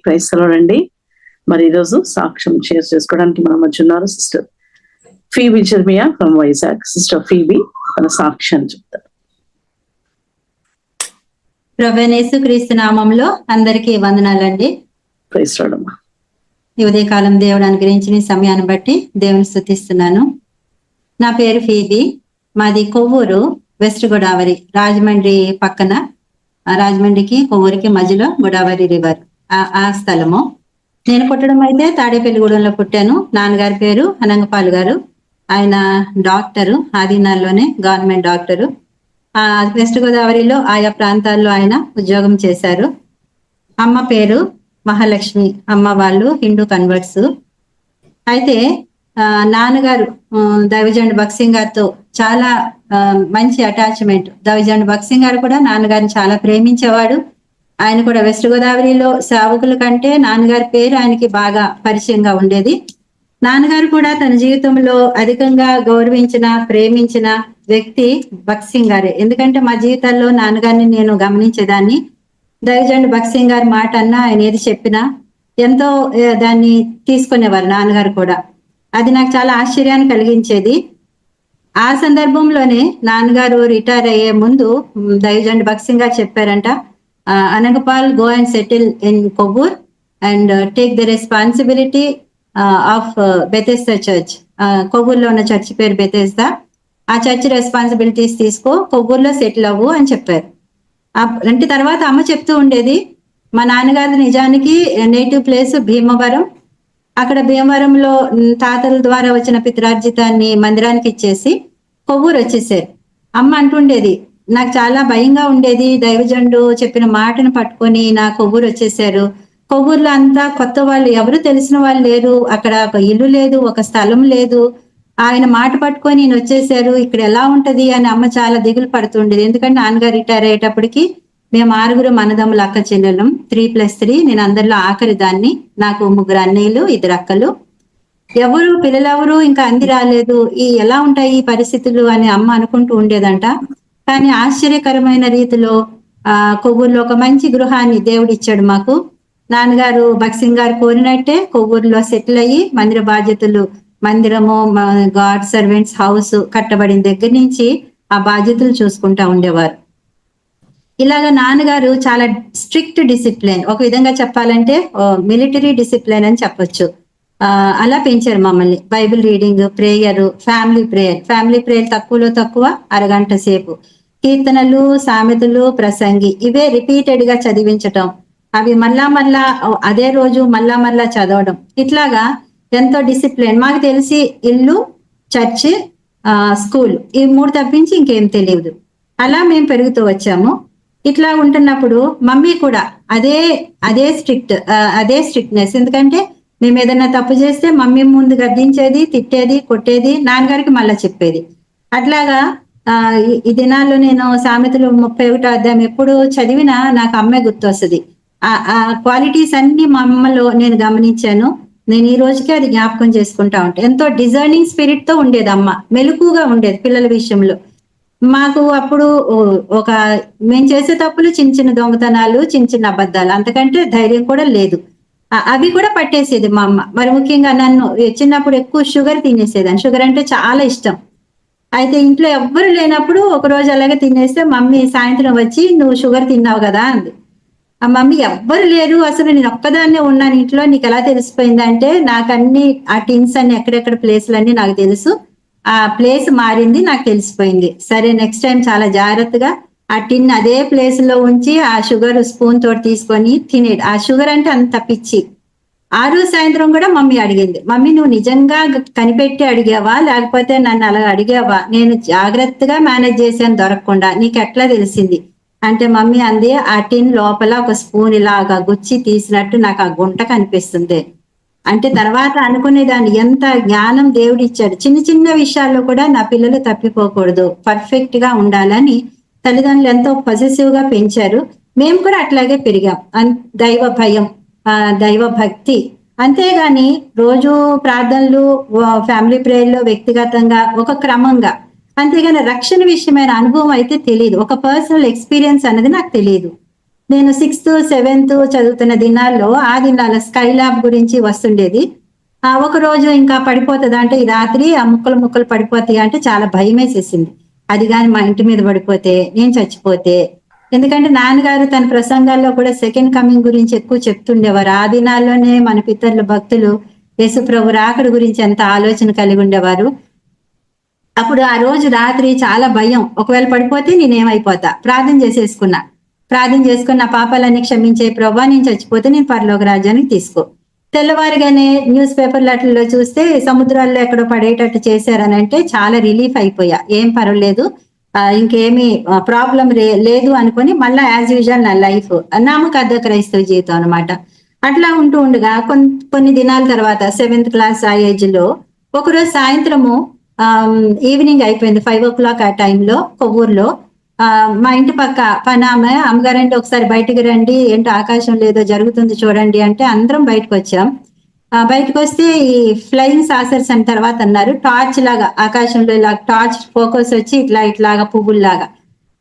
Praise అండి. మరి ఈరోజు సాక్ష్యం షేర్ చేసుకోవడానికి మన మధ్య ఉన్నారు sister Phoebe Jeremiah from Vizag. Sister Phoebe తన సాక్ష్యాన్ని చెప్తారు. ప్రభువైన యేసుక్రీస్తు నామంలో అందరికీ వందనాలండి. ప్రైజ్ రాడమ్మా. ఈ ఉదయకాలం దేవుడు అనుగ్రహించిన సమయాన్ని బట్టి దేవుని స్తుతిస్తున్నాను. నా పేరు ఫీబీ, మాది కొవ్వూరు, వెస్ట్ గోదావరి, రాజమండ్రి పక్కన. రాజమండ్రికి కొవ్వూరికి మధ్యలో గోదావరి రివర్ ఆ స్థలము. నేను పుట్టడం అయితే తాడేపల్లిగూడెంలో పుట్టాను. నాన్నగారి పేరు అనంగపాల్ గారు. ఆయన డాక్టరు, ఆదినాల్లోనే గవర్నమెంట్ డాక్టరు. వెస్ట్ గోదావరిలో ఆయా ప్రాంతాల్లో ఆయన ఉద్యోగం చేశారు. అమ్మ పేరు మహాలక్ష్మి. అమ్మ వాళ్ళు హిందూ కన్వర్ట్స్. అయితే నాన్నగారు దైవజండ్ భక్సింగ్ గారితో చాలా మంచి అటాచ్మెంట్. దైవజండ్ భక్సింగ్ గారు కూడా నాన్నగారిని చాలా ప్రేమించేవాడు. ఆయన కూడా వెస్ట్ గోదావరిలో సేవకుల కంటే నాన్నగారి పేరు ఆయనకి బాగా పరిచయంగా ఉండేది. నాన్నగారు కూడా తన జీవితంలో అధికంగా గౌరవించిన, ప్రేమించిన వ్యక్తి భక్సింగ్ గారే. ఎందుకంటే మా జీవితాల్లో నాన్నగారిని నేను గమనించేదాన్ని. దైవజండ్ భక్సింగ్ గారి మాట అన్నా, ఆయన ఏది చెప్పినా ఎంతో దాన్ని తీసుకునేవారు నాన్నగారు కూడా. అది నాకు చాలా ఆశ్చర్యాన్ని కలిగించేది. ఆ సందర్భంలోనే నాన్నగారు రిటైర్ అయ్యే ముందు దైవజండ్ భక్సింగ్ గారు చెప్పారంట, Anangpal go and settle in Kovvur and take the responsibility of Bethesda church. కొవ్వూర్లో ఉన్న చర్చ్ పేరు బెతెస్దా. ఆ చర్చ్ రెస్పాన్సిబిలిటీస్ తీసుకో, కొవ్వూర్లో సెటిల్ అవ్వు అని చెప్పారు. అంటే తర్వాత అమ్మ చెప్తూ ఉండేది, మా నాన్నగారి నిజానికి నేటివ్ ప్లేస్ భీమవరం. అక్కడ భీమవరంలో తాతల ద్వారా వచ్చిన పిత్రార్జితాన్ని మందిరానికి ఇచ్చేసి కొవ్వూరు వచ్చేసారు. అమ్మ అంటుండేది, నాకు చాలా భయంగా ఉండేది, దైవజండు చెప్పిన మాటను పట్టుకొని నా కొవ్వూరు వచ్చేసారు. కొవ్వూరులో అంతా కొత్త వాళ్ళు, ఎవరు తెలిసిన వాళ్ళు లేరు, అక్కడ ఒక ఇల్లు లేదు, ఒక స్థలం లేదు. ఆయన మాట పట్టుకొని నేను వచ్చేసారు, ఇక్కడ ఎలా ఉంటది అని అమ్మ చాలా దిగులు పడుతుండేది. ఎందుకంటే నాన్నగారు రిటైర్ అయ్యేటప్పటికి మేము 6 అన్నదమ్ములు, అక్క చెల్లెలం, 3+3. నేను అందరిలో ఆఖరి దాన్ని. నాకు 3 అన్నయ్యలు, 2 అక్కలు. ఎవరు పిల్లలెవరు ఇంకా అంది రాలేదు. ఎలా ఉంటాయి ఈ పరిస్థితులు అని అమ్మ అనుకుంటూ ఉండేదంట. కానీ ఆశ్చర్యకరమైన రీతిలో కొవ్వూరులో ఒక మంచి గృహాన్ని దేవుడు ఇచ్చాడు మాకు. నాన్నగారు భక్సింగ్ గారు కోరినట్టే కొవ్వూరులో సెటిల్ అయ్యి మందిర బాధ్యతలు, మందిరము, గాడ్ సర్వెంట్స్ హౌస్ కట్టబడిన దగ్గర నుంచి ఆ బాధ్యతలు చూసుకుంటా ఉండేవారు. ఇలాగా నాన్నగారు చాలా స్ట్రిక్ట్ డిసిప్లిన్, ఒక విధంగా చెప్పాలంటే మిలిటరీ డిసిప్లిన్ అని చెప్పొచ్చు. అలా పెంచారు మమ్మల్ని. Bible reading, prayer, family prayer తక్కువలో తక్కువ అరగంట సేపు. కీర్తనలు, సామెతలు, ప్రసంగి ఇవే రిపీటెడ్ గా చదివించటం, అవి మళ్ళా అదే రోజు మళ్ళా చదవడం. ఇట్లాగా ఎంతో డిసిప్లిన్. మాకు తెలిసి ఇల్లు, చర్చ్, స్కూల్, ఈ 3 తప్పించి ఇంకేం తెలియదు. అలా మేము పెరుగుతూ వచ్చాము. ఇట్లా ఉంటున్నప్పుడు మమ్మీ కూడా అదే స్ట్రిక్ట్నెస్. ఎందుకంటే మేము ఏదైనా తప్పు చేస్తే మమ్మీ ముందు గద్దించేది, తిట్టేది, కొట్టేది, నాన్నగారికి మళ్ళా చెప్పేది. అట్లాగా ఈ దినాల్లో నేను సామెతలు 31వ అధ్యాయం ఎప్పుడు చదివినా నాకు అమ్మే గుర్తొస్తుంది. ఆ క్వాలిటీస్ అన్ని మా అమ్మలో నేను గమనించాను. నేను ఈ రోజుకి అది జ్ఞాపకం చేసుకుంటా ఉంటాను. ఎంతో డిజర్నింగ్ స్పిరిట్ తో ఉండేది అమ్మ. మెలకుగా ఉండేది పిల్లల విషయంలో. మాకు అప్పుడు మేము చేసే తప్పులు చిన్న దొంగతనాలు, చిన్న అబద్ధాలు, అంతకంటే ధైర్యం కూడా లేదు. అవి కూడా పట్టేసేది మా అమ్మ. మరి ముఖ్యంగా నన్ను చిన్నప్పుడు ఎక్కువ షుగర్ తినేసేదాన్ని. షుగర్ అంటే చాలా ఇష్టం. అయితే ఇంట్లో ఎవ్వరు లేనప్పుడు ఒక రోజు అలాగే తినేస్తే మమ్మీ సాయంత్రం వచ్చి, నువ్వు షుగర్ తిన్నావు కదా అంది. ఆ మమ్మీ ఎవ్వరు లేరు, అసలు నేను ఒక్కదాన్నే ఉన్నాను ఇంట్లో, నీకు ఎలా తెలిసిపోయింది అంటే, నాకు అన్ని ఆ టిన్స్ అన్ని ఎక్కడెక్కడ ప్లేస్లన్నీ నాకు తెలుసు. ఆ ప్లేస్ మారింది, నాకు తెలిసిపోయింది. సరే నెక్స్ట్ టైం చాలా జాగ్రత్తగా ఆ టిన్ అదే ప్లేస్ లో ఉంచి ఆ షుగర్ స్పూన్ తోటి తీసుకొని తినేది. ఆ షుగర్ అంటే అంత పిచ్చి. ఆ రోజు సాయంత్రం కూడా మమ్మీ అడిగింది, మమ్మీ నువ్వు నిజంగా కనిపెట్టి అడిగావా, లేకపోతే నన్ను అలా అడిగావా? నేను జాగ్రత్తగా మేనేజ్ చేశాను దొరకకుండా, నీకు ఎట్లా తెలిసింది అంటే మమ్మీ అంది, ఆ టిన్ లోపల ఒక స్పూన్ ఇలాగా గుచ్చి తీసినట్టు నాకు ఆ గుంట కనిపిస్తుంది. అంటే తర్వాత అనుకునేదాన్ని, ఎంత జ్ఞానం దేవుడు ఇచ్చాడు. చిన్న విషయాల్లో కూడా నా పిల్లలు తప్పిపోకూడదు, పర్ఫెక్ట్ గా ఉండాలని తల్లిదండ్రులు ఎంతో పొసెసివ్ గా పెంచారు. మేము కూడా అట్లాగే పెరిగాం. దైవ భయం, దైవ భక్తి. అంతేగాని రోజు ప్రార్థనలు, ఫ్యామిలీ ప్రేయర్లో వ్యక్తిగతంగా ఒక క్రమంగా, అంతేగాని రక్షణ విషయమైన అనుభవం అయితే తెలియదు. ఒక పర్సనల్ ఎక్స్పీరియన్స్ అనేది నాకు తెలియదు. నేను 6th 7th చదువుతున్న దినాల్లో ఆ దినాల స్కై ల్యాబ్ గురించి వస్తుండేది. ఒక రోజు ఇంకా పడిపోతుందా అంటే ఈ రాత్రి ఆ ముక్కలు ముక్కలు పడిపోతాయి అంటే చాలా భయం వేసేసింది. అది కానీ మా ఇంటి మీద పడిపోతే నేను చచ్చిపోతే. ఎందుకంటే నాన్నగారు తన ప్రసంగాల్లో కూడా సెకండ్ కమింగ్ గురించి ఎక్కువ చెప్తుండేవారు. ఆ దినాల్లోనే మన పితరుల భక్తులు యేసుప్రభు రాకడ గురించి ఎంత ఆలోచన కలిగి ఉండేవారు. అప్పుడు ఆ రోజు రాత్రి చాలా భయం, ఒకవేళ పడిపోతే నేనేమైపోతా. ప్రార్థన చేసుకున్న నా పాపాలన్నీ క్షమించే ప్రభా, నేను చచ్చిపోతే నేను పరలోక రాజ్యానికి తీసుకో. తెల్లవారుగానే న్యూస్ పేపర్లలో చూస్తే సముద్రాల్లో ఎక్కడో పడేటట్టు చేశారని అంటే చాలా రిలీఫ్ అయిపోయా. ఏం పర్వాలేదు, ఇంకేమీ ప్రాబ్లం లేదు అనుకుని మళ్ళా యాజ్ యూజువల్ నా లైఫ్ నామకార్థ క్రైస్తవ జీవితం అనమాట. అట్లా ఉంటూ ఉండగా కొన్ని దినాల తర్వాత 7th క్లాస్ ఆ ఏజ్ లో ఒకరోజు సాయంత్రము ఈవినింగ్ అయిపోయింది, 5 o'clock ఆ టైంలో కొవ్వూరులో మా ఇంటి పక్క పనామె అమ్మగారంటే ఒకసారి బయటికి రండి, ఏంటో ఆకాశం లేదో జరుగుతుంది చూడండి అంటే అందరం బయటకు వచ్చాం. బయటకు వస్తే ఈ ఫ్లయింగ్ సాసర్స్ అని తర్వాత అన్నారు, టార్చ్ లాగా ఆకాశంలో ఇలా టార్చ్ ఫోకస్ వచ్చి ఇట్లాగా పువ్వుల్లాగా.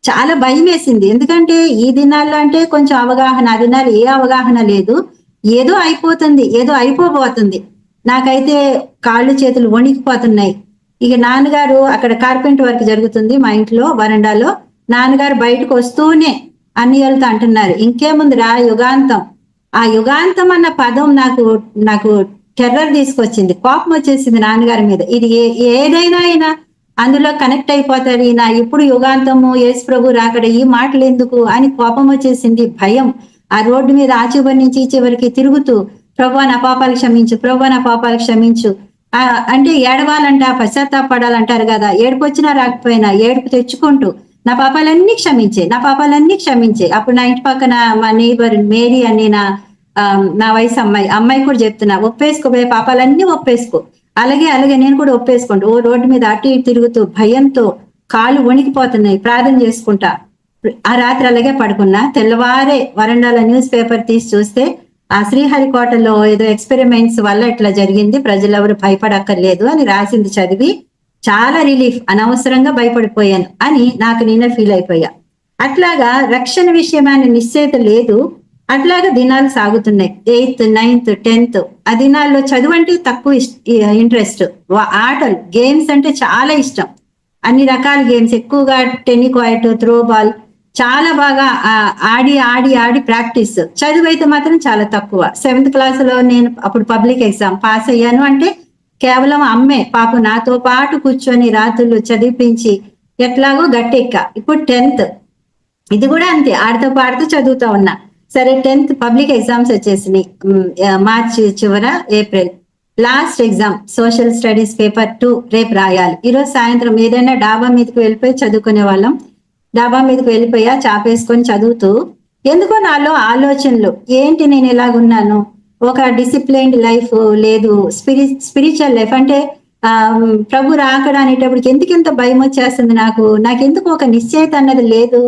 చాలా భయం వేసింది. ఎందుకంటే ఈ దినాల్లో అంటే కొంచెం అవగాహన, ఆ దినాలు ఏ అవగాహన లేదు, ఏదో అయిపోతుంది, ఏదో అయిపోబోతుంది. నాకైతే కాళ్ళు చేతులు వణికిపోతున్నాయి. ఇక నాన్నగారు అక్కడ కార్పెంట్ వర్క్ జరుగుతుంది మా ఇంట్లో వరండాలో. నాన్నగారు బయటకు వస్తూనే అన్నియలతో అంటున్నారు, ఇంకేముందిరా యుగాంతం. ఆ యుగాంతం అన్న పదం నాకు టెర్రర్ తీసుకొచ్చింది, కోపం వచ్చేసింది నాన్నగారి మీద. ఇది ఏదైనా అయినా అందులో కనెక్ట్ అయిపోతాడు ఈయన, ఇప్పుడు యుగాంతము యేసు ప్రభు రాకడ, ఈ మాటలు ఎందుకు అని కోపం వచ్చేసింది, భయం. ఆ రోడ్డు మీద ఆ చివరి నుంచి ఈ చివరికి తిరుగుతూ ప్రభు నా పాపాలు క్షమించు, ప్రభు నా పాపాలు క్షమించు అంటే ఏడవాలంట, పశ్చాత్తాపడాలంటారు కదా, ఏడుపు వచ్చినా రాకపోయినా ఏడుపు తెచ్చుకుంటూ నా పాపాలన్నీ క్షమించే. అప్పుడు నా ఇంటి పక్కన మా నేబర్ మేరీ అని నా వయసు అమ్మాయి కూడా చెప్తున్నా, ఒప్పేసుకోబోయే పాపాలన్నీ ఒప్పేసుకో. అలాగే నేను కూడా ఒప్పేసుకోండి. ఓ రోడ్డు మీద అటు ఇటు తిరుగుతూ భయంతో కాళ్ళు వణికిపోతున్నాయి, ప్రార్థన చేసుకుంటా. ఆ రాత్రి అలాగే పడుకున్నా. తెల్లవారే వరండాల న్యూస్ పేపర్ తీసి చూస్తే ఆ శ్రీహరికోటలో ఏదో ఎక్స్పెరిమెంట్స్ వల్ల ఇట్లా జరిగింది, ప్రజలెవరు భయపడక్కర్లేదు అని రాసింది చదివి చాలా రిలీఫ్, అనవసరంగా భయపడిపోయాను అని నాకు నేనే ఫీల్ అయిపోయా. అట్లాగా రక్షణ విషయమైన నిశ్చయిత లేదు. అట్లాగా దినాలు సాగుతున్నాయి. 8th 9th 10th ఆ దినాల్లో చదువు అంటే తక్కువ ఇంట్రెస్ట్, ఆటలు గేమ్స్ అంటే చాలా ఇష్టం. అన్ని రకాల గేమ్స్, ఎక్కువగా టెన్నికాయిట్, త్రో బాల్ చాలా బాగా ఆడి ప్రాక్టీస్. చదువు అయితే మాత్రం చాలా తక్కువ. 7th క్లాస్ లో నేను అప్పుడు పబ్లిక్ ఎగ్జామ్ పాస్ అయ్యాను అంటే కేవలం అమ్మే పాప నాతో పాటు కూర్చొని రాత్రులు చదివించి ఎట్లాగో గట్టెక్క. ఇప్పుడు 10th, ఇది కూడా అంతే, ఆడుతూ పాడుతూ చదువుతా ఉన్నా. సరే 10th పబ్లిక్ ఎగ్జామ్స్ వచ్చేసినాయి. మార్చి చివర April last exam social studies paper 2 రేపు రాయాలి. ఈరోజు సాయంత్రం ఏదైనా డాబా మీదకి వెళ్ళిపోయి చదువుకునే వాళ్ళం. డాబా మీదకి వెళ్ళిపోయా, చాపేసుకొని చదువుతూ ఎందుకో నాలో ఆలోచనలు, ఏంటి నేను ఎలాగున్నాను, ఒక డిసిప్లైన్డ్ లైఫ్ లేదు, స్పిరిచువల్ లైఫ్ అంటే ప్రభు రాకడ అనేటప్పటికి ఎందుకెంత భయం వచ్చేస్తుంది నాకెందుకు ఒక నిశ్చయిత అన్నది లేదు.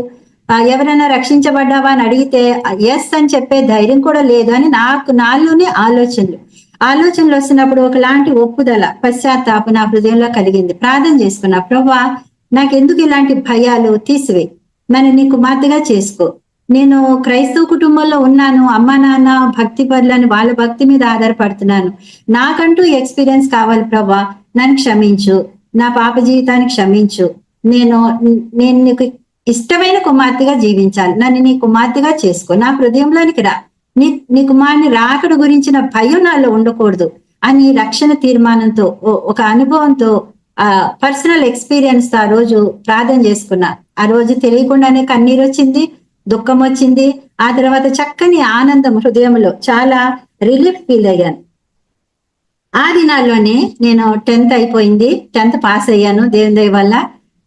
ఎవరైనా రక్షించబడ్డావా అని అడిగితే ఎస్ అని చెప్పే ధైర్యం కూడా లేదు అని నాలోనే ఆలోచనలు వస్తున్నప్పుడు ఒకలాంటి ఒప్పుదల, పశ్చాత్తాపం నా హృదయంలో కలిగింది. ప్రార్థన చేసుకున్నా, ప్రభువా నాకెందుకు ఇలాంటి భయాలు, తీసివే, నన్ను నీ కుమార్తెగా చేసుకో. నేను క్రైస్తవ కుటుంబంలో ఉన్నాను, అమ్మ నాన్న భక్తి పరులని, వాళ్ళ భక్తి మీద ఆధారపడుతున్నాను. నాకంటూ ఎక్స్పీరియన్స్ కావాలి ప్రభా, నన్ను క్షమించు, నా పాప జీవితాన్ని క్షమించు. నేను నీకు ఇష్టమైన కుమార్తెగా జీవించాలి, నన్ను నీ కుమార్తెగా చేసుకో, నా హృదయంలోనికి రా, నీ కుమారుని రాకడ గురించిన భయం నాలో ఉండకూడదు అని రక్షణ తీర్మానంతో, ఒక అనుభవంతో, పర్సనల్ ఎక్స్పీరియన్స్ తో ఆ రోజు ప్రార్థన చేసుకున్నా. ఆ రోజు తెలియకుండానే కన్నీరు వచ్చింది, దుఃఖం వచ్చింది. ఆ తర్వాత చక్కని ఆనందం హృదయంలో, చాలా రిలీఫ్ ఫీల్ అయ్యాను. ఆ దినాల్లోనే నేను 10th అయిపోయింది, 10th పాస్ అయ్యాను దేవుని దయ వల్ల.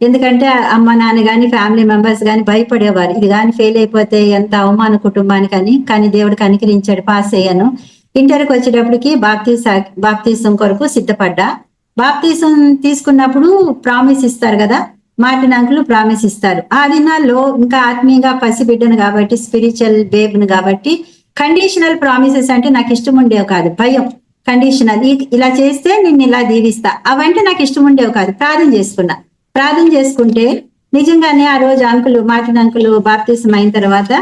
ఎందుకంటే అమ్మ నాన్న గాని ఫ్యామిలీ మెంబర్స్ గాని భయపడేవారు, ఇది కానీ ఫెయిల్ అయిపోతే ఎంత అవమాన కుటుంబానికి. కానీ దేవుడు కనికరించాడు, పాస్ అయ్యాను. ఇంటర్కి వచ్చేటప్పటికి బాప్తీసం కొరకు సిద్ధపడ్డా. బాప్తీసం తీసుకున్నప్పుడు ప్రామిస్ ఇస్తారు కదా, మార్టిన్ అంకుల్ ప్రామిస్ ఇస్తారు. ఆ దినాల్లో ఇంకా ఆత్మీయంగా పసిబిడ్డను కాబట్టి, స్పిరిచువల్ బేబ్ను కాబట్టి కండిషనల్ ప్రామిసెస్ అంటే నాకు ఇష్టం ఉండేవి కాదు, భయం. కండిషనల్, ఇలా చేస్తే నిన్ను ఇలా దీవిస్తా, అవంటే నాకు ఇష్టం ఉండేవి కాదు. ప్రార్థన చేసుకుంటే నిజంగానే ఆ రోజు మార్టిన్ అంకుల్ బాప్తీసం అయిన తర్వాత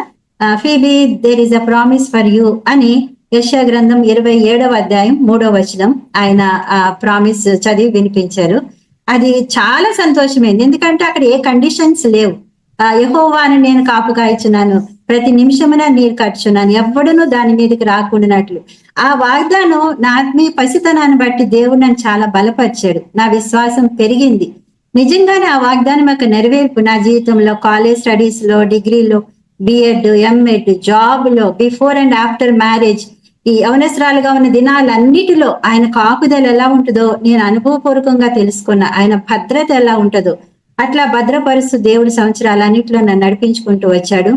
Phoebe there is a promise for you అని యెషయా గ్రంథం 27వ అధ్యాయం 3వ వచనం ఆయన ఆ ప్రామిస్ చదివి వినిపించారు. అది చాలా సంతోషమైంది, ఎందుకంటే అక్కడ ఏ కండిషన్స్ లేవు. యెహోవాను నేను కాపు కాయిచున్నాను, ప్రతి నిమిషమున నీరు కట్టుచున్నాను, ఎవ్వడును దాని మీదకి రాకుండానట్లు. ఆ వాగ్దానం నా ఆత్మీయ పసితనాన్ని బట్టి దేవుడు నన్ను చాలా బలపరిచాడు, నా విశ్వాసం పెరిగింది. నిజంగానే ఆ వాగ్దానం యొక్క నెరవేర్పు నా జీవితంలో, కాలేజ్ స్టడీస్ లో, డిగ్రీలో, బిఎడ్, ఎంఎడ్, జాబ్ లో, బిఫోర్ అండ్ ఆఫ్టర్ మ్యారేజ్, ఈ యవనస్రాలుగా ఉన్న దినాలన్నిటిలో ఆయన కాపుదల ఎలా ఉంటుందో నేను అనుభవపూర్వకంగా తెలుసుకున్నా. ఆయన భద్రత ఎలా ఉంటుందో అట్లా భద్రపరుస్తూ దేవుడి సంవత్సరాలన్నింటిలో నన్ను నడిపించుకుంటూ వచ్చాడు.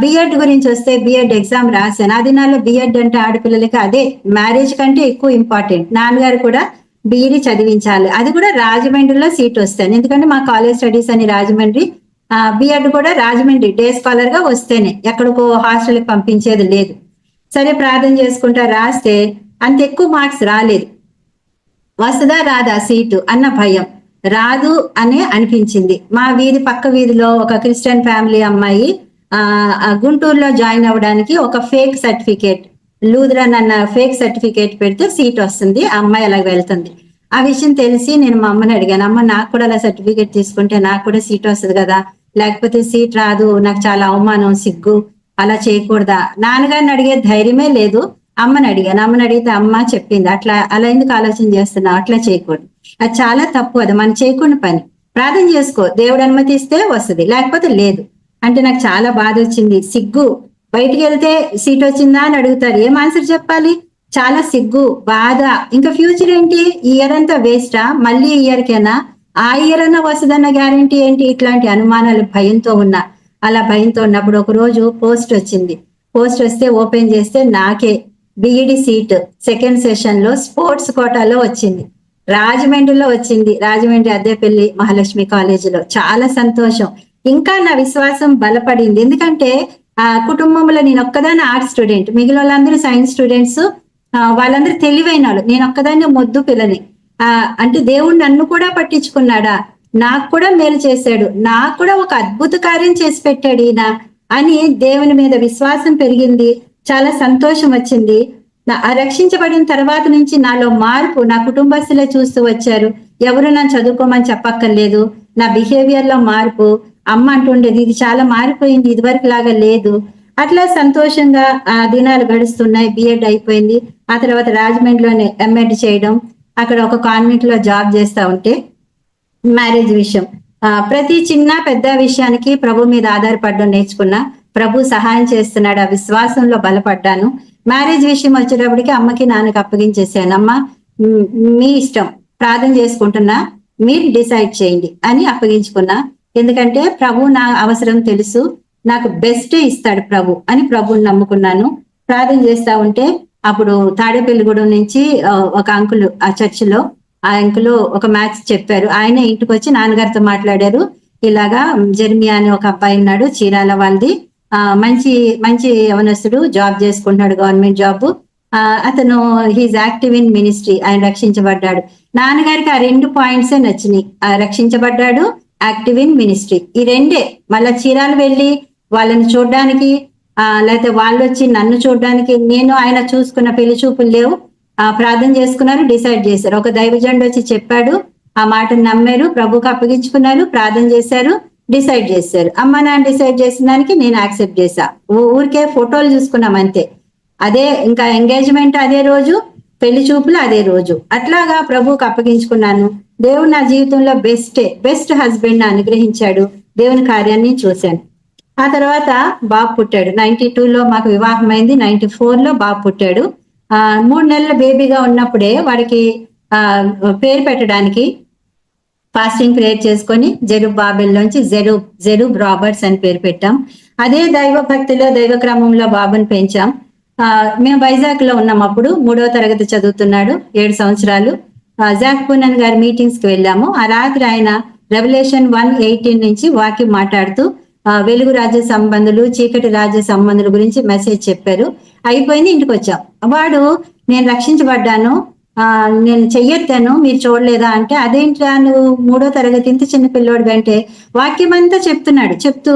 బిఎడ్ గురించి వస్తే బిఎడ్ ఎగ్జామ్ రాశాను. ఆ దినాల్లో బిఎడ్ అంటే ఆడపిల్లలకి అదే మ్యారేజ్ కంటే ఎక్కువ ఇంపార్టెంట్. నాన్నగారు కూడా బిఈడి చదివించాలి, అది కూడా రాజమండ్రిలో సీట్ వస్తాను, ఎందుకంటే మా కాలేజ్ స్టడీస్ అని రాజమండ్రి. బిఎడ్ కూడా రాజమండ్రి డే స్కాలర్ గా వస్తేనే, ఎక్కడికో హాస్టల్కి పంపించేది లేదు. సరే ప్రార్థన చేసుకుంటా రాస్తే అంత ఎక్కువ మార్క్స్ రాలేదు. వస్తుందా రాదా సీటు అన్న భయం, రాదు అనే అనిపించింది. మా వీధి పక్క వీధిలో ఒక క్రిస్టియన్ ఫ్యామిలీ అమ్మాయి గుంటూరులో జాయిన్ అవ్వడానికి ఒక ఫేక్ సర్టిఫికేట్, లూథరన్ అన్న ఫేక్ సర్టిఫికేట్ పెడితే సీట్ వస్తుంది, ఆ అమ్మాయి అలా వెళ్తుంది. ఆ విషయం తెలిసి నేను మా అమ్మని అడిగాను, అమ్మ నాకు కూడా అలా సర్టిఫికేట్ తీసుకుంటే నాకు కూడా సీట్ వస్తుంది కదా, లేకపోతే సీట్ రాదు, నాకు చాలా అవమానం, సిగ్గు, అలా చేయకూడదా. నాన్నగారిని అడిగే ధైర్యమే లేదు. అమ్మని అడిగాను, అమ్మని అడిగితే అమ్మ చెప్పింది, అలా ఎందుకు ఆలోచన చేస్తున్నావు, అట్లా చేయకూడదు, అది చాలా తప్పు, అది మనం చేయకుండా పని, ప్రార్థన చేసుకో, దేవుడు అనుమతిస్తే వస్తుంది, లేకపోతే లేదు అంటే. నాకు చాలా బాధ వచ్చింది, సిగ్గు. బయటికి వెళ్తే సీట్ వచ్చిందా అని అడుగుతారు, ఏం ఆన్సర్ చెప్పాలి, చాలా సిగ్గు, బాధ. ఇంకా ఫ్యూచర్ ఏంటి, ఈ ఇయర్ అంతా వేస్టా, మళ్ళీ ఇయర్ కేనా, ఆ ఇయర్ అన్నా వస్తుందన్న గ్యారంటీ ఏంటి, ఇట్లాంటి అనుమానాలు భయంతో ఉన్నా. అలా భయంతో ఉన్నప్పుడు ఒక రోజు పోస్ట్ వచ్చింది. పోస్ట్ వస్తే ఓపెన్ చేస్తే నాకే బిఈడి సీట్ సెకండ్ సెషన్ లో స్పోర్ట్స్ కోటాలో వచ్చింది, రాజమండ్రిలో వచ్చింది, రాజమండ్రి అద్దెపల్లి మహాలక్ష్మి కాలేజీలో. చాలా సంతోషం. ఇంకా నా విశ్వాసం బలపడింది, ఎందుకంటే ఆ కుటుంబంలో నేను ఒక్కదాన్ని ఆర్ట్స్ స్టూడెంట్, మిగిలిన వాళ్ళందరూ సైన్స్ స్టూడెంట్స్, వాళ్ళందరూ తెలివైన వాళ్ళు, నేను ఒక్కదాన్ని మొద్దు పిల్లని. అంటే దేవుడు నన్ను కూడా పట్టించుకున్నాడా, నాకు కూడా మేలు చేశాడు, నాకు కూడా ఒక అద్భుత కార్యం చేసి పెట్టాడు ఈయన అని దేవుని మీద విశ్వాసం పెరిగింది. చాలా సంతోషం వచ్చింది. రక్షించబడిన తర్వాత నుంచి నాలో మార్పు నా కుటుంబస్తులే చూస్తూ వచ్చారు. ఎవరు నన్ను చదువుకోమని చెప్పక్కర్లేదు. నా బిహేవియర్ లో మార్పు, అమ్మ అంటుండేది ఇది చాలా మారిపోయింది, ఇదివరకు లాగా లేదు. అట్లా సంతోషంగా ఆ దినాలు గడుస్తున్నాయి. బిఎడ్ అయిపోయింది. ఆ తర్వాత రాజమండ్రిలోనే ఎంఎడ్ చేయడం, అక్కడ ఒక కాన్వెంట్ లో జాబ్ చేస్తా ఉంటే మ్యారేజ్ విషయం, ప్రతి చిన్న పెద్ద విషయానికి ప్రభు మీద ఆధారపడడం నేర్చుకున్నా. ప్రభు సహాయం చేస్తున్నాడు, ఆ విశ్వాసంలో బలపడ్డాను. మ్యారేజ్ విషయం వచ్చేటప్పటికి అమ్మకి నాన్నకి అప్పగించేసాను. అమ్మ మీ ఇష్టం, ప్రార్థన చేసుకుంటున్నా, మీరు డిసైడ్ చేయండి అని అప్పగించుకున్నా. ఎందుకంటే ప్రభు నా అవసరం తెలుసు, నాకు బెస్ట్ ఇస్తాడు ప్రభు అని ప్రభుని నమ్ముకున్నాను. ప్రార్థన చేస్తా ఉంటే అప్పుడు తాడేపల్లిగూడెం నుంచి ఒక అంకుల్ ఆ చర్చిలో, ఆ అంకుల్ ఒక మ్యాథ్స్ చెప్పారు. ఆయన ఇంటికి వచ్చి నాన్నగారితో మాట్లాడారు, ఇలాగా జెర్మియా అని ఒక అబ్బాయి ఉన్నాడు చీరాల వాళ్ళది, మంచి మంచి యవనస్తుడు, జాబ్ చేసుకుంటున్నాడు, గవర్నమెంట్ జాబ్, అతను హీజ్ యాక్టివ్ ఇన్ మినిస్ట్రీ, ఆయన రక్షించబడ్డాడు. నాన్నగారికి ఆ 2 పాయింట్సే నచ్చినాయి, రక్షించబడ్డాడు, యాక్టివ్ ఇన్ మినిస్ట్రీ. ఈ రెండే. మళ్ళా చీరాలు వెళ్ళి వాళ్ళని చూడడానికి, లేకపోతే వాళ్ళు వచ్చి నన్ను చూడడానికి, నేను ఆయన చూసుకున్న పెళ్లి చూపులు లేవు. ప్రార్థన చేసుకున్నారు, డిసైడ్ చేశారు. ఒక దైవజనుడు వచ్చి చెప్పాడు, ఆ మాటను నమ్మారు, ప్రభుకు అప్పగించుకున్నారు, ప్రార్థన చేశారు, డిసైడ్ చేశారు. అమ్మ నాన్న డిసైడ్ చేసిన దానికి నేను యాక్సెప్ట్ చేశా. ఊరికే ఫోటోలు చూసుకున్నాం అంతే. అదే ఇంకా ఎంగేజ్మెంట్ అదే రోజు, పెళ్లి చూపులు అదే రోజు. అట్లాగా ప్రభువుకు అప్పగించుకున్నాను. దేవుడు నా జీవితంలో బెస్ట్ హస్బెండ్ అనుగ్రహించాడు. దేవుని కార్యాన్ని చూశాను. ఆ తర్వాత బాబు పుట్టాడు. 92లో మాకు వివాహం అయింది, 94లో బాబు పుట్టాడు. 3 నెలల బేబీగా ఉన్నప్పుడే వాడికి పేరు పెట్టడానికి ఫాస్టింగ్ ప్రేయర్ చేసుకొని జెరుబ్బాబెల్ నుంచి జెరూబ్ రాబర్ట్స్ అని పేరు పెట్టాం. అదే దైవ భక్తిలో, దైవ క్రమంలో బాబుని పెంచాం. మేము వైజాగ్ లో ఉన్నాం, అప్పుడు 3వ తరగతి చదువుతున్నాడు, 7 సంవత్సరాలు. జాక్ పూనన్ గారి మీటింగ్స్ కి వెళ్ళాము. ఆ రాత్రి ఆయన రెవల్యూషన్ 1:18 నుంచి వాక్యం మాట్లాడుతూ వెలుగు రాజ్య సంబంధులు, చీకటి రాజ్య సంబంధుల గురించి మెసేజ్ చెప్పారు. అయిపోయింది, ఇంటికి వచ్చాం. వాడు నేను రక్షించబడ్డాను, నేను చెయ్యొద్దాను, మీరు చూడలేదా అంటే, అదేంట్రా నువ్వు 3వ తరగతి ఇంత చిన్న పిల్లోడు అంటే వాక్యం అంతా చెప్తున్నాడు. చెప్తూ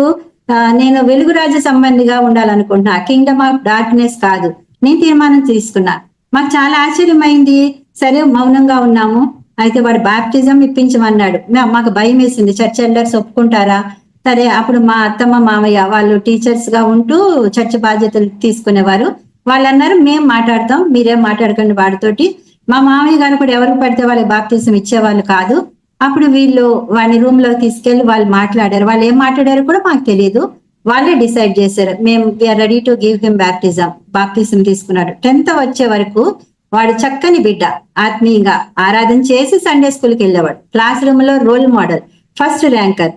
నేను వెలుగు రాజ్య సంబంధిగా ఉండాలనుకుంటున్నా, కింగ్డమ్ ఆఫ్ డార్క్నెస్ కాదు. నేను తీర్మానం తీసుకున్నా. మాకు చాలా ఆశ్చర్యమైంది. సరే మౌనంగా ఉన్నాము. అయితే వాడు బాప్టిజం ఇప్పించమన్నాడు. మాకు భయం వేసింది, చర్చ్ ఎల్డర్స్ ఒప్పుకుంటారా? సరే, అప్పుడు మా అత్తమ్మ మామయ్య వాళ్ళు టీచర్స్ గా ఉంటూ చర్చ్ బాధ్యతలు తీసుకునేవారు. వాళ్ళు అన్నారు, మేము మాట్లాడతాం, మీరేం మాట్లాడకండి వాడితోటి. మా మామయ్య గారు కూడా ఎవరికి పడితే వాళ్ళకి బాప్టిజం ఇచ్చేవాళ్ళు కాదు. అప్పుడు వీళ్ళు వాడిని రూమ్ లో తీసుకెళ్లి వాళ్ళు మాట్లాడారు. వాళ్ళు ఏం మాట్లాడారో కూడా మాకు తెలియదు. వాళ్ళే డిసైడ్ చేశారు, మేము we are ready to give him baptism తీసుకున్నాడు. 10th వచ్చే వరకు వాడు చక్కని బిడ్డ, ఆత్మీయంగా ఆరాధన చేసి సండే స్కూల్కి వెళ్ళేవాడు. క్లాస్ రూమ్ లో role model, first ranker,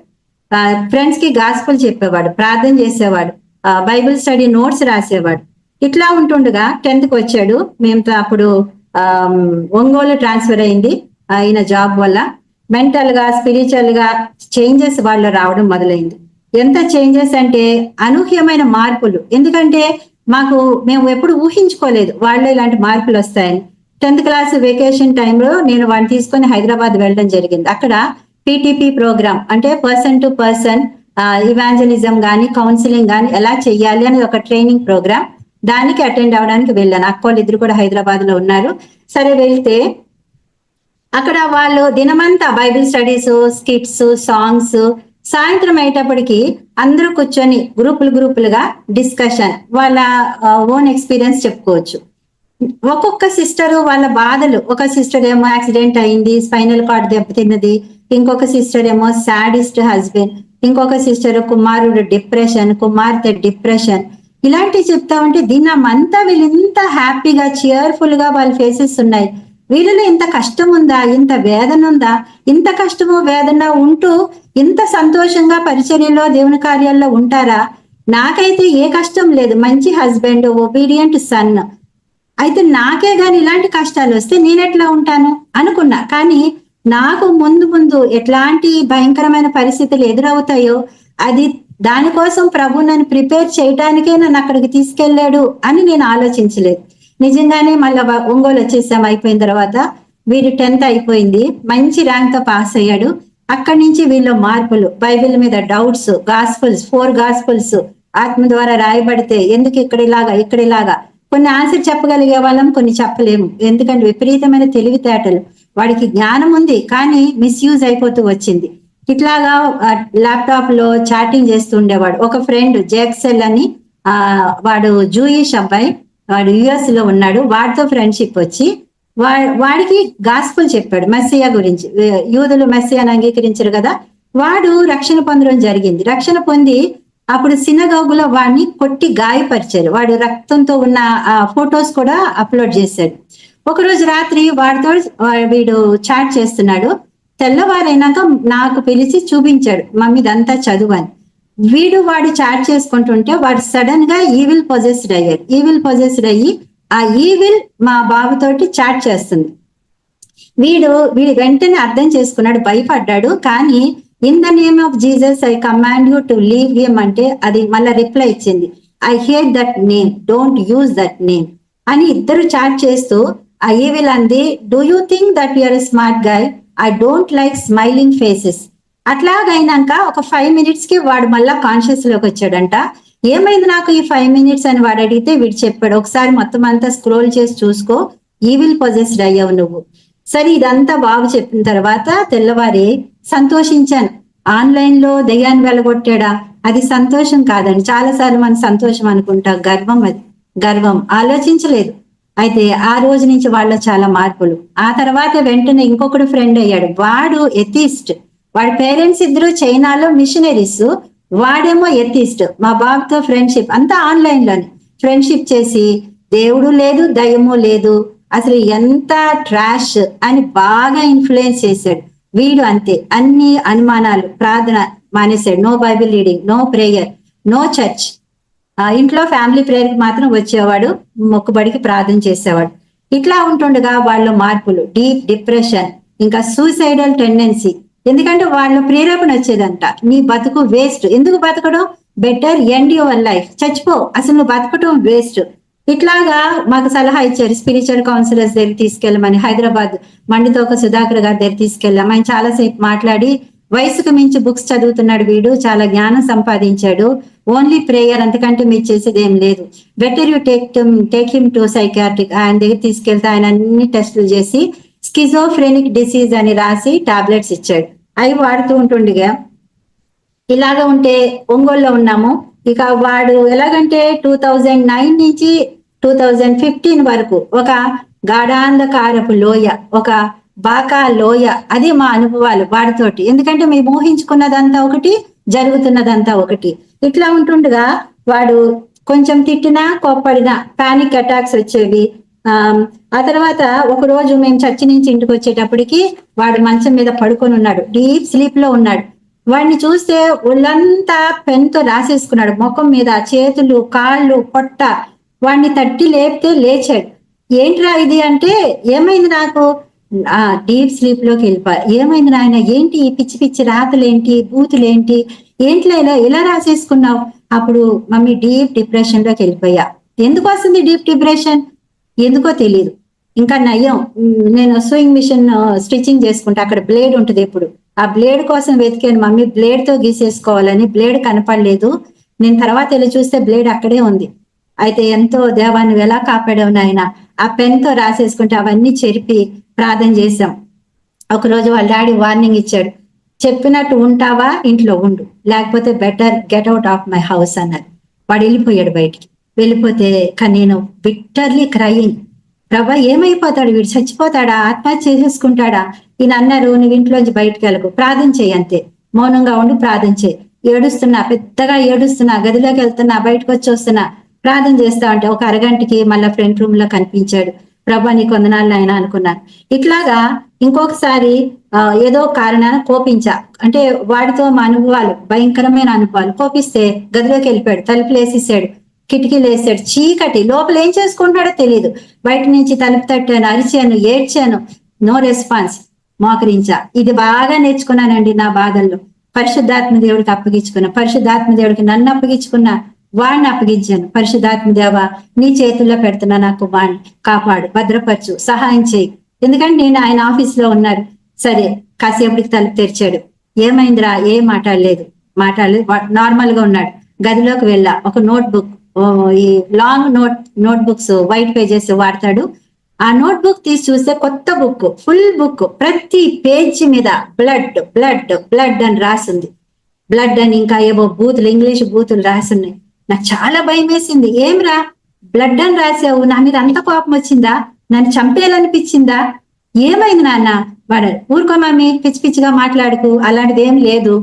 friends కి గాస్పుల్ చెప్పేవాడు, ప్రార్థన చేసేవాడు, బైబిల్ స్టడీ నోట్స్ రాసేవాడు. ఇట్లా ఉంటుండగా 10th వచ్చాడు. మేము అప్పుడు ఒంగోలు ట్రాన్స్ఫర్ అయింది ఈయన జాబ్ వల్ల. మెంటల్ గా స్పిరిచువల్ గా చేంజెస్ వాళ్ళు రావడం మొదలైంది. ఎంత చేంజెస్ అంటే అనూహ్యమైన మార్పులు. ఎందుకంటే మేము ఎప్పుడు ఊహించుకోలేదు వాళ్ళు ఇలాంటి మార్పులు వస్తాయని. 10th క్లాస్ వెకేషన్ టైంలో నేను వాడిని తీసుకొని హైదరాబాద్ వెళ్ళడం జరిగింది. అక్కడ PTP ప్రోగ్రామ్ అంటే పర్సన్ టు పర్సన్ ఇవాంజలిజం గానీ కౌన్సిలింగ్ గానీ ఎలా చెయ్యాలి అని ఒక ట్రైనింగ్ ప్రోగ్రామ్, దానికి అటెండ్ అవడానికి వెళ్ళాను. అక్కోళ్ళు ఇద్దరు కూడా హైదరాబాద్ లో ఉన్నారు. సరే వెళ్తే అక్కడ వాళ్ళు దినమంతా బైబిల్ స్టడీస్, స్కిట్స్, సాంగ్స్, సాయంత్రం అయ్యేటప్పటికి అందరూ కూర్చొని గ్రూపులుగా డిస్కషన్, వాళ్ళ ఓన్ ఎక్స్పీరియన్స్ చెప్పుకోవచ్చు. ఒక్కొక్క సిస్టర్ వాళ్ళ బాధలు, ఒక సిస్టర్ ఏమో యాక్సిడెంట్ అయింది, స్పైనల్ కార్డ్ దెబ్బతిన్నది, ఇంకొక సిస్టర్ ఏమో సాడిస్ట్ హస్బెండ్, ఇంకొక సిస్టర్ కుమారుడు డిప్రెషన్, కుమార్తె డిప్రెషన్, ఇలాంటివి చెప్తా ఉంటే దినమంతా వీళ్ళు ఇంత హ్యాపీగా cheerful గా వాళ్ళ ఫేసెస్ ఉన్నాయి. వీళ్ళలో ఇంత కష్టం ఉందా, ఇంత వేదన ఉందా, ఇంత కష్టము వేదన ఉంటూ ఇంత సంతోషంగా పరిచర్యలో దేవుని కార్యాల్లో ఉంటారా? నాకైతే ఏ కష్టం లేదు, మంచి హస్బెండ్, ఒబీడియంట్ సన్. అయితే నాకే గాని ఇలాంటి కష్టాలు వస్తే నేను ఎట్లా ఉంటాను అనుకున్నా. కానీ నాకు ముందు ఎట్లాంటి భయంకరమైన పరిస్థితులు ఎదురవుతాయో దానికోసం ప్రభు నన్ను ప్రిపేర్ చేయడానికే నన్ను అక్కడికి తీసుకెళ్లాడు అని నేను ఆలోచించలేదు. నిజంగానే మళ్ళీ ఒంగోలు వచ్చేసాం. అయిపోయిన తర్వాత వీడు 10th అయిపోయింది, మంచి ర్యాంక్ తో పాస్ అయ్యాడు. అక్కడి నుంచి వీళ్ళు మార్పులు, బైబిల్ మీద డౌట్స్, గాస్పుల్స్, 4 గాస్పుల్స్ ఆత్మ ద్వారా రాయబడితే ఎందుకు ఇక్కడిలాగా కొన్ని ఆన్సర్ చెప్పగలిగే వాళ్ళం, కొన్ని చెప్పలేము. ఎందుకంటే విపరీతమైన తెలివితేటలు, వాడికి జ్ఞానం ఉంది కానీ మిస్యూజ్ అయిపోతూ వచ్చింది. ఇట్లాగా ల్యాప్టాప్ లో చాటింగ్ చేస్తూ ఉండేవాడు. ఒక ఫ్రెండ్ జెక్సెల్ అని, వాడు జూయిష్ అబ్బాయి, వాడు US లో ఉన్నాడు. వాడితో ఫ్రెండ్షిప్ వచ్చి వాడికి గాస్పుల్ చెప్పాడు మెస్సియా గురించి. యూదులు మెస్సియాను అంగీకరించారు కదా, వాడు రక్షణ పొందడం జరిగింది. రక్షణ పొంది అప్పుడు సినగోగులో వాడిని కొట్టి గాయపరిచారు. వాడు రక్తంతో ఉన్న ఫొటోస్ కూడా అప్లోడ్ చేశాడు. ఒకరోజు రాత్రి వాడితో వీడు చాట్ చేస్తున్నాడు. తెల్లవారైనాక నాకు పిలిచి చూపించాడు, మమ్మీ ఇదంతా చదువు అని. వాడు చాట్ చేసుకుంటుంటే వాడు సడన్ గా ఈవిల్ పొజెస్డ్ అయ్యి ఆ ఈవిల్ మా బాబుతోటి చాట్ చేస్తుంది. వీడు వెంటనే అర్థం చేసుకున్నాడు, భయపడ్డాడు. కానీ in the name of Jesus I command you to leave him అంటే అది మళ్ళీ రిప్లై ఇచ్చింది, I hate that name, don't use that name అని. ఇద్దరు చాట్ చేస్తూ ఆ ఈవిల్ అంది, do you think that you're a smart guy, I don't like smiling faces. అట్లాగైనాక ఒక 5 minutes కి వాడు మళ్ళా కాన్షియస్ లోకి వచ్చాడంట. ఏమైంది నాకు ఈ 5 minutes అని వాడు అడిగితే వీడు చెప్పాడు, ఒకసారి మొత్తం అంతా స్క్రోల్ చేసి చూసుకో, ఈవిల్ పొజెస్డ్ అయ్యావు నువ్వు. సరే ఇదంతా బాబు చెప్పిన తర్వాత తెల్లవారి సంతోషించాను. ఆన్లైన్ లో దయ్యాన్ని వెళ్ళగొట్టాడా, అది సంతోషం కాదండి. చాలాసార్లు మనం సంతోషం అనుకుంటాం, గర్వం ఆలోచించలేదు. అయితే ఆ రోజు నుంచి వాళ్ళ చాలా మార్పులు. ఆ తర్వాత వెంటనే ఇంకొకడు ఫ్రెండ్ అయ్యాడు, వాడు ఎథిస్ట్. వాడి పేరెంట్స్ ఇద్దరు చైనాలో మిషనరీస్, వాడేమో ఎథిస్ట్. మా బాబుతో ఫ్రెండ్షిప్ అంతా ఆన్లైన్ లోనే ఫ్రెండ్షిప్ చేసి దేవుడు లేదు దయ్యము లేదు, అసలు ఎంత ట్రాష్ అని బాగా ఇన్ఫ్లుయెన్స్ చేశాడు. వీడు అంతే, అన్ని అనుమానాలు, ప్రార్థన మానేశాడు. No Bible reading, no prayer, no church. ఇంట్లో ఫ్యామిలీ ప్రేయర్ కి మాత్రం వచ్చేవాడు, మొక్కుబడికి ప్రార్థన చేసేవాడు. ఇట్లా ఉంటుండగా వాళ్ళ మార్పులు, డీప్ డిప్రెషన్, ఇంకా సూసైడల్ టెండెన్సీ. ఎందుకంటే వాళ్ళ ప్రేరేపణ వచ్చేదంట, నీ బతుకు వేస్ట్, ఎందుకు బతకడం, బెటర్ ఎండ్ యువర్ లైఫ్, చచ్చిపో, అసలు నువ్వు బతకడం వేస్ట్. ఇట్లాగా మాకు సలహా ఇచ్చారు, స్పిరిచువల్ కౌన్సిలర్స్ దగ్గర తీసుకెళ్ళమని. హైదరాబాద్ మండితోక సుధాకర్ గారి దగ్గర తీసుకెళ్ళాం. ఆయన చాలాసేపు మాట్లాడి వయసుకు మించి బుక్స్ చదువుతున్నాడు వీడు, చాలా జ్ఞానం సంపాదించాడు, ఓన్లీ ప్రేయర్, అంతకంటే మీరు చేసేది ఏం లేదు. Better you take him to psychiatric, ఆయన దగ్గర తీసుకెళ్తే ఆయన అన్ని టెస్టులు చేసి స్కిజోఫ్రెనిక్ డిసీజ్ అని రాసి టాబ్లెట్స్ ఇచ్చాడు. అవి వాడుతూ ఉంటుండగా ఇలాగ ఉంటే ఒంగోలులో ఉన్నాము. ఇక వాడు ఎలాగంటే 2009 నుంచి 2015 వరకు ఒక గాఢాంధకారపు లోయ, ఒక బాకా లోయ, అది మా అనుభవాలు వాడితోటి. ఎందుకంటే మేము ఊహించుకున్నదంతా ఒకటి, జరుగుతున్నదంతా ఒకటి. ఇట్లా ఉంటుండగా వాడు కొంచెం తిట్టినా కోప్పడినా పానిక్ అటాక్స్ వచ్చేవి. ఆ తర్వాత ఒక రోజు మేము చర్చి నుంచి ఇంటికి వచ్చేటప్పటికి వాడు మంచం మీద పడుకొని ఉన్నాడు, డీప్ స్లీప్ లో ఉన్నాడు. వాడిని చూస్తే ఒళ్ళంతా పెన్తో రాసేసుకున్నాడు, ముఖం మీద, చేతులు, కాళ్ళు, పొట్ట. వాడిని తట్టి లేపితే లేచాడు. ఏంట్రా ఇది అంటే, ఏమైంది నాకు, డీప్ స్లీప్ లోకి వెళ్ళిపోయా. ఏమైంది నాయన, ఏంటి ఈ పిచ్చి పిచ్చి రాతలేంటి, బూతులేంటి, ఏంట్లా ఇలా రాసేసుకున్నావు? అప్పుడు మమ్మీ డీప్ డిప్రెషన్ లోకి వెళ్ళిపోయా. ఎందుకు వస్తుంది డీప్ డిప్రెషన్? ఎందుకో తెలియదు. ఇంకా నయ్యం, నేను సూయింగ్ మిషన్ స్టిచ్చింగ్ చేసుకుంటా, అక్కడ బ్లేడ్ ఉంటుంది ఎప్పుడు. ఆ బ్లేడ్ కోసం వెతికాను మమ్మీ, బ్లేడ్ తో గీసేసుకోవాలని. బ్లేడ్ కనపడలేదు. నేను తర్వాత వెళ్ళి చూస్తే బ్లేడ్ అక్కడే ఉంది. అయితే ఎంతో దేవా నువ్వు ఎలా కాపాడావు నాయన. ఆ పెన్ తో రాసేసుకుంటే అవన్నీ చెరిపి ప్రార్థన చేశాం. ఒకరోజు వాళ్ళ డాడీ వార్నింగ్ ఇచ్చాడు, చెప్పినట్టు ఉంటావా ఇంట్లో ఉండు, లేకపోతే better get out of my house అన్నారు. వాడు వెళ్ళిపోయాడు బయటికి. వెళ్ళిపోతే నేను బిట్టర్లీ క్రయింగ్, ప్రభా ఏమైపోతాడు వీడు, చచ్చిపోతాడా, ఆత్మహత్య చేసేసుకుంటాడా? ఈయన అన్నారు, నువ్వు ఇంట్లోంచి బయటకు వెళ్ళకు, ప్రార్థన చేయి అంతే, మౌనంగా ఉండి ప్రార్థన చేయి. ఏడుస్తున్నా, పెద్దగా ఏడుస్తున్నా, గదిలోకి వెళ్తున్నా, బయటకు వచ్చి వస్తున్నా, ప్రార్థన చేస్తా అంటే ఒక అరగంటకి మళ్ళీ ఫ్రంట్ రూమ్ లో కనిపించాడు. ప్రభా నీ కొందనాళ్ళు ఆయన అనుకున్నాను. ఇట్లాగా ఇంకొకసారి ఏదో కారణాన కోపించా, అంటే వాడితో మా అనుభవాలు భయంకరమైన అనుభవాలు. కోపిస్తే గదిలోకి వెళ్ళిపోయాడు, తలుపులు వేసేసాడు, కిటికీలు వేసాడు, చీకటి, లోపల ఏం చేసుకుంటాడో తెలియదు. బయట నుంచి తలుపు తట్టాను, అరిచాను, ఏడ్చాను, నో రెస్పాన్స్, మోకరించా. ఇది బాగా నేర్చుకున్నానండి నా బాధల్లో. పరిశుద్ధాత్మ దేవుడికి అప్పగించుకున్నా, పరిశుద్ధాత్మ దేవుడికి నన్ను అప్పగించుకున్నా, వాడిని అప్పగించాను. పరిశుద్ధాత్మ దేవ నీ చేతుల్లో పెడుతున్నా, నాకు వాడిని కాపాడు, భద్రపరచు, సహాయం చేయి. ఎందుకంటే నేను ఆయన ఆఫీస్ లో ఉన్నారు. సరే కాసేపటికి తలుపు తెరిచాడు. ఏమైందిరా? ఏం మాట్లాడలేదు. నార్మల్ గా ఉన్నాడు. గదిలోకి వెళ్ళా, ఒక నోట్ బుక్, ఈ long notebooks white pages వాడతాడు. ఆ నోట్ బుక్ తీసి చూస్తే కొత్త బుక్, ఫుల్ బుక్, ప్రతి పేజీ మీద బ్లడ్ బ్లడ్ బ్లడ్ అని రాసింది. బ్లడ్ అని ఇంకా ఏవో బూతులు, ఇంగ్లీష్ బూతులు రాసున్నాయి. నాకు చాలా భయం వేసింది. ఏమ్రా బ్లడ్ అని రాసావు, నా మీద అంత కోపం వచ్చిందా, నన్ను చంపేయాలనిపించిందా, ఏమైంది నాన్న? వాడు ఊరుకో మమ్మీ, పిచ్చి పిచ్చిగా మాట్లాడుకు, అలాంటిది ఏం లేదు.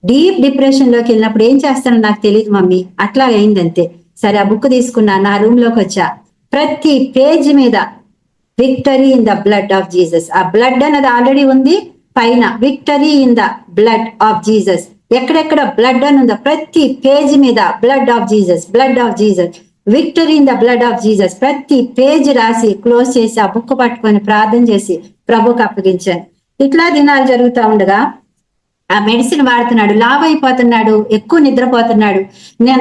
డీప్ డిప్రెషన్ లోకి వెళ్ళినప్పుడు ఏం చేస్తానో నాకు తెలియదు మమ్మీ, అట్లా అయిందంతే. సరే ఆ బుక్ తీసుకున్నా, నా రూమ్ లోకి వచ్చా. ప్రతి పేజ్ మీద victory in the blood of Jesus. ఆ బ్లడ్ అన్నది ఆల్రెడీ ఉంది పైన, victory in the blood of Jesus. ఎక్కడెక్కడ బ్లడ్ అని ఉందో ప్రతి పేజ్ మీద blood of Jesus, blood of Jesus, victory in the blood of Jesus, ప్రతి పేజ్ రాసి క్లోజ్ చేసి ఆ బుక్ పట్టుకొని ప్రార్థన చేసి ప్రభుకి అప్పగించాను. ఇట్లా దినాలు జరుగుతూ ఉండగా ఆ మెడిసిన్ వాడుతున్నాడు, లావ్ అయిపోతున్నాడు, ఎక్కువ నిద్రపోతున్నాడు.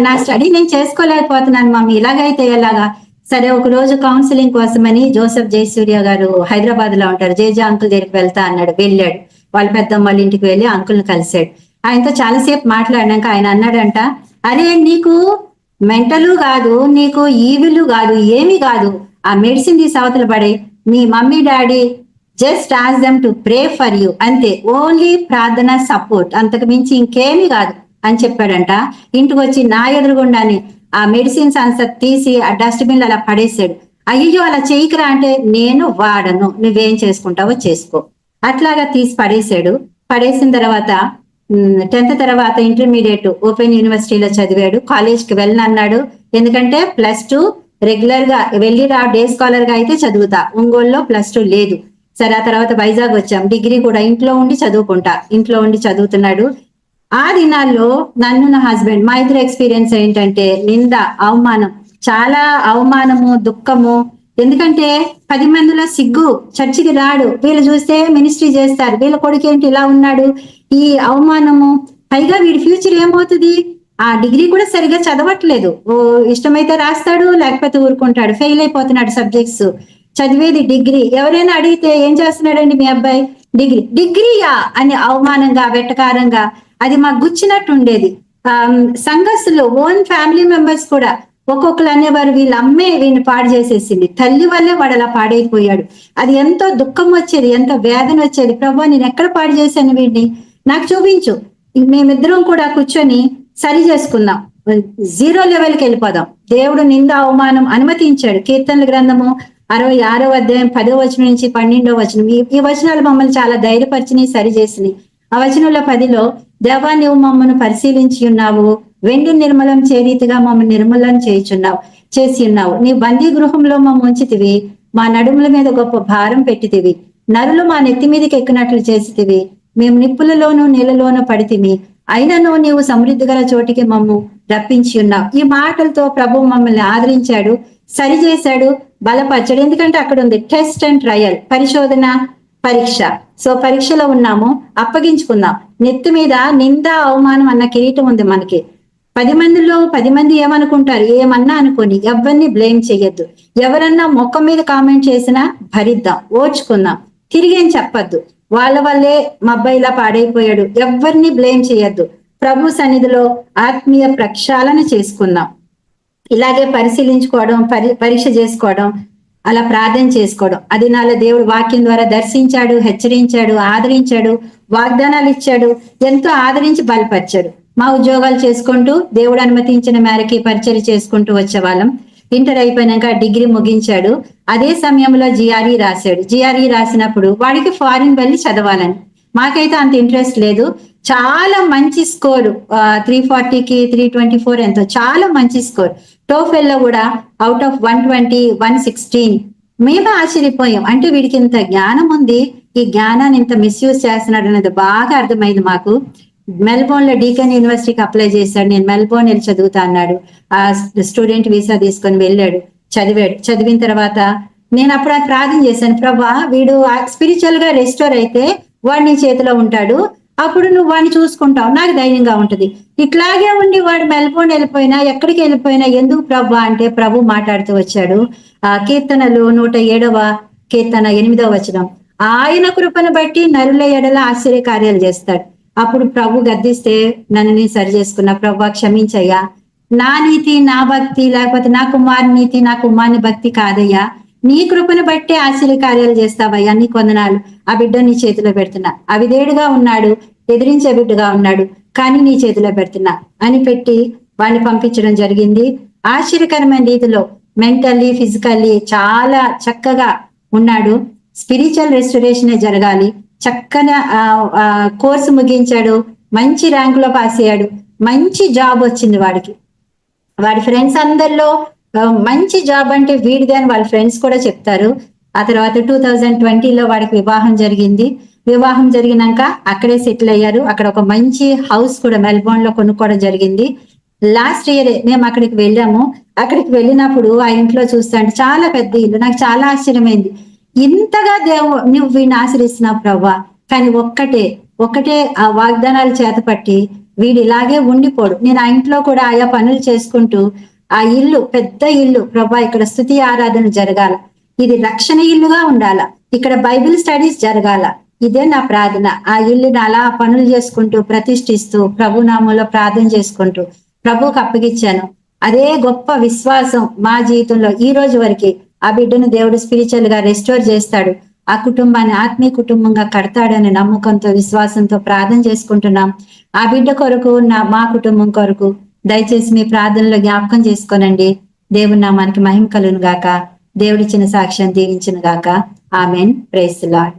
నా స్టడీ నేను చేసుకోలేకపోతున్నాను మమ్మీ, ఇలాగైతే ఎలాగా? సరే ఒక రోజు కౌన్సిలింగ్ కోసమని జోసెఫ్ జయసూర్య గారు హైదరాబాద్ లో ఉంటారు, జేజా అంకుల్ దగ్గరికి వెళ్తా అన్నాడు. వెళ్ళాడు, వాళ్ళ పెద్దమ్మ వాళ్ళ ఇంటికి వెళ్ళి అంకుల్ని కలిశాడు. ఆయనతో చాలాసేపు మాట్లాడినాక ఆయన అన్నాడంట, అరే నీకు మెంటలు కాదు, నీకు ఈవిలు కాదు, ఏమి కాదు, ఆ మెడిసిన్ తీసి అవతల పడే, మీ mummy daddy just ask them to pray for you, అంతే, ఓన్లీ ప్రార్థన, సపోర్ట్, అంతకు మించి ఇంకేమీ కాదు అని చెప్పాడంట. ఇంటికి వచ్చి నా ఎదురుగుండానే ఆ మెడిసిన్స్ అంతా తీసి ఆ డస్ట్బిన్ అలా పడేసాడు. అయ్యో అలా చేయకురా అంటే, నేను వాడను, నువ్వేం చేసుకుంటావో చేసుకో, అట్లాగా తీసి పడేసాడు. పడేసిన తర్వాత 10th తర్వాత ఇంటర్మీడియట్ ఓపెన్ యూనివర్సిటీలో చదివాడు. కాలేజ్కి వెళ్ళనన్నాడు, ఎందుకంటే +2 రెగ్యులర్ గా వెళ్ళి డే స్కాలర్ గా అయితే చదువుతా, ఒంగోలులో +2 లేదు. సరే ఆ తర్వాత వైజాగ్ వచ్చాం, డిగ్రీ కూడా ఇంట్లో ఉండి చదువుకుంటా, ఇంట్లో ఉండి చదువుతున్నాడు. ఆ దినాల్లో నన్ను నా హస్బెండ్, మా ఇద్దరు ఎక్స్పీరియన్స్ ఏంటంటే నింద, అవమానం, చాలా అవమానము, దుఃఖము. ఎందుకంటే 10 మందిలో సిగ్గు, చర్చికి రాడు, వీళ్ళు చూస్తే మినిస్ట్రీ చేస్తారు, వీళ్ళ కొడుకు ఏంటి ఇలా ఉన్నాడు, ఈ అవమానము. పైగా వీడి ఫ్యూచర్ ఏమవుతుంది? ఆ డిగ్రీ కూడా సరిగా చదవట్లేదు, ఓ ఇష్టమైతే రాస్తాడు, లేకపోతే ఊరుకుంటాడు, ఫెయిల్ అయిపోతున్నాడు సబ్జెక్ట్స్. చదివేది డిగ్రీ. ఎవరైనా అడిగితే ఏం చేస్తున్నాడండి మీ అబ్బాయి, డిగ్రీయా అని అవమానంగా వెటకారంగా అది మాకు గుచ్చినట్టు ఉండేది. సంఘస్థులు ఓన్ ఫ్యామిలీ మెంబర్స్ కూడా ఒక్కొక్కరు అనేవారు, వీళ్ళ అమ్మే వీడిని పాడు చేసేసింది, తల్లి వల్లే వాడు అలా పాడైపోయాడు. అది ఎంతో దుఃఖం వచ్చేది, ఎంతో వేదన వచ్చేది. ప్రభా నేను ఎక్కడ పాడు చేశాను వీడిని, నాకు చూపించు. మేమిద్దరం కూడా కూర్చొని సరి చేసుకుందాం, 0 లెవెల్కి వెళ్ళిపోదాం. దేవుడు నింద అవమానం అనుమతించాడు. కీర్తనల గ్రంథము 66వ అధ్యాయం 10వ వచనం నుంచి 12వ వచనం, ఈ వచనాలు మమ్మల్ని చాలా ధైర్యపరిచినాయి, సరి చేసినాయి. ఆ వచనంలో 10లో, దేవా నువ్వు మమ్మల్ని పరిశీలించి ఉన్నావు, వెండి నిర్మలం చేరీతిగా మమ్మల్ని నిర్మలం చేసి ఉన్నావు. నీ బందీ గృహంలో మమ్మ ఉంచితివి, మా నడుముల మీద గొప్ప భారం పెట్టితివి, నరులు మా నెత్తి మీదకి ఎక్కినట్లు చేసితివి, మేము నిప్పులలోనూ నీళ్ళలోనూ పడితిమి, అయినను నీవు సమృద్ధి గల చోటికి మమ్ము రప్పించి ఉన్నావు. ఈ మాటలతో ప్రభు మమ్మల్ని ఆదరించాడు, సరి చేశాడు, బలపరచాడు. ఎందుకంటే అక్కడ ఉంది టెస్ట్ అండ్ ట్రయల్, పరిశోధన పరీక్ష. సో పరీక్షలో ఉన్నాము, అప్పగించుకుందాం. నెత్తి మీద నింద అవమానం అన్న కిరీటం ఉంది మనకి. 10 మందిలో 10 మంది ఏమనుకుంటారు, ఏమన్నా అనుకోని, ఎవరిని బ్లేమ్ చేయొద్దు. ఎవరన్నా ముఖం మీద కామెంట్ చేసినా భరిద్దాం, ఓర్చుకుందాం, తిరిగేం చెప్పద్దు. వాళ్ళ వల్లే మా అబ్బాయి ఇలా పాడైపోయాడు, ఎవరిని బ్లేమ్ చేయొద్దు. ప్రభు సన్నిధిలో ఆత్మీయ ప్రక్షాళన చేసుకుందాం. ఇలాగే పరిశీలించుకోవడం, పరీక్ష చేసుకోవడం, అలా ప్రార్థన చేసుకోవడం. అది నాలో దేవుడు వాక్యం ద్వారా దర్శించాడు, హెచ్చరించాడు, ఆదరించాడు, వాగ్దానాలు ఇచ్చాడు, ఎంతో ఆదరించి బలపరిచాడు. మా ఉద్యోగాలు చేసుకుంటూ దేవుడు అనుమతించిన మేరకి పరిచయం చేసుకుంటూ వచ్చేవాళ్ళం. ఇంటర్ అయిపోయినాక డిగ్రీ ముగించాడు. అదే సమయంలో జిఆర్ఈ రాశాడు. జిఆర్ఈ రాసినప్పుడు వాడికి ఫారిన్ వెళ్ళి చదవాలని, మాకైతే అంత ఇంట్రెస్ట్ లేదు. చాలా మంచి స్కోర్, 340కి 324 ఎంతో, చాలా మంచి స్కోర్. టోఫెల్ లో కూడా అవుట్ ఆఫ్ 120 116. మేము ఆశ్చర్యపోయాం, అంటే వీడికి ఇంత జ్ఞానం ఉంది, ఈ జ్ఞానాన్ని ఇంత మిస్యూజ్ చేస్తున్నాడు అనేది బాగా అర్థమైంది మాకు. మెల్బోర్న్ లో డీకన్ యూనివర్సిటీకి అప్లై చేశాడు. నేను మెల్బోర్న్ వెళ్ళి చదువుతా అన్నాడు. ఆ స్టూడెంట్ వీసా తీసుకొని వెళ్ళాడు, చదివాడు. చదివిన తర్వాత నేను అప్పుడు ప్రార్థన చేశాను, ప్రభా వీడు స్పిరిచువల్ గా రెస్టోర్ అయితే వాడు నీ చేతిలో ఉంటాడు, అప్పుడు నువ్వు వాడిని చూసుకుంటావు, నాకు ధైర్యంగా ఉంటది. ఇట్లాగే ఉండి వాడు మెల్బోర్న్ వెళ్ళిపోయినా, ఎక్కడికి వెళ్ళిపోయినా ఎందుకు ప్రభు అంటే ప్రభు మాట్లాడుతూ వచ్చాడు. కీర్తనలు 107వ కీర్తన 8వ వచనం, ఆయన కృపను బట్టి నరుల ఎడల ఆశ్చర్య కార్యాలు చేస్తాడు. అప్పుడు ప్రభు గద్దిస్తే నన్ను నేను సరి చేసుకున్న, ప్రభు క్షమించయ్యా, నా నీతి నా భక్తి, లేకపోతే నా కుమారుని నీతి నా కుమారుని భక్తి కాదయ్యా, నీ కృపను బట్టే ఆశ్చర్య కార్యాలు చేస్తావయ్యా, నీ వందనాలు. ఆ బిడ్డ నీ చేతిలో పెడుతున్నా, అవిధేయుడుగా ఉన్నాడు, ఎదిరించే బిడ్డగా ఉన్నాడు, కానీ నీ చేతిలో పెడుతున్నా అని పెట్టి వాడిని పంపించడం జరిగింది. ఆశ్చర్యకరమైన రీతిలో మెంటల్లీ ఫిజికల్లీ చాలా చక్కగా ఉన్నాడు. స్పిరిచువల్ రెస్టరేషనే జరగాలి. చక్కగా కోర్సు ముగించాడు, మంచి ర్యాంకులో పాస్ అయ్యాడు, మంచి జాబ్ వచ్చింది వాడికి. వాడి ఫ్రెండ్స్ అందరిలో మంచి జాబ్ అంటే వీడిదే అని వాళ్ళ ఫ్రెండ్స్ కూడా చెప్తారు. ఆ తర్వాత 2020లో వాడికి వివాహం జరిగింది. వివాహం జరిగినాక అక్కడే సెటిల్ అయ్యారు. అక్కడ ఒక మంచి హౌస్ కూడా మెల్బోర్న్ లో కొనుక్కోవడం జరిగింది. లాస్ట్ ఇయరే మేము అక్కడికి వెళ్ళాము. అక్కడికి వెళ్ళినప్పుడు ఆ ఇంట్లో చూస్తాంటే చాలా పెద్ద ఇల్లు. నాకు చాలా ఆశ్చర్యమైంది, ఇంతగా నువ్వు వీడిని ఆశ్రయిస్తున్నావు ప్రభా. కానీ ఒక్కటే ఆ వాగ్దానాలు చేతపట్టి వీడు ఇలాగే ఉండిపోడు. నేను ఆ ఇంట్లో కూడా ఆయా పనులు చేసుకుంటూ, ఆ ఇల్లు పెద్ద ఇల్లు ప్రభా, ఇక్కడ స్తుతి ఆరాధన జరగాల, ఇది రక్షణ ఇల్లుగా ఉండాల, ఇక్కడ బైబిల్ స్టడీస్ జరగాల, ఇదే నా ప్రార్థన. ఆ ఇల్లుని అలా పనులు చేసుకుంటూ ప్రతిష్ఠిస్తూ ప్రభు నామంలో ప్రార్థన చేసుకుంటూ ప్రభువుకి అప్పగిచ్చాను. అదే గొప్ప విశ్వాసం మా జీవితంలో ఈ రోజు వరకు. ఆ బిడ్డను దేవుడు స్పిరిచువల్ గా రెస్టోర్ చేస్తాడు, ఆ కుటుంబాన్ని ఆత్మీయ కుటుంబంగా కడతాడనే నమ్మకంతో విశ్వాసంతో ప్రార్థన చేసుకుంటున్నాం. ఆ బిడ్డ కొరకు మా కుటుంబం కొరకు దయచేసి మీ ప్రార్థనలో జ్ఞాపకం చేసుకోనండి. దేవుని నామానికి మహిమ కలుగును గాక. దేవుడిచ్చిన సాక్ష్యం దీవించును గాక. ఆమెన్. Praise the lord.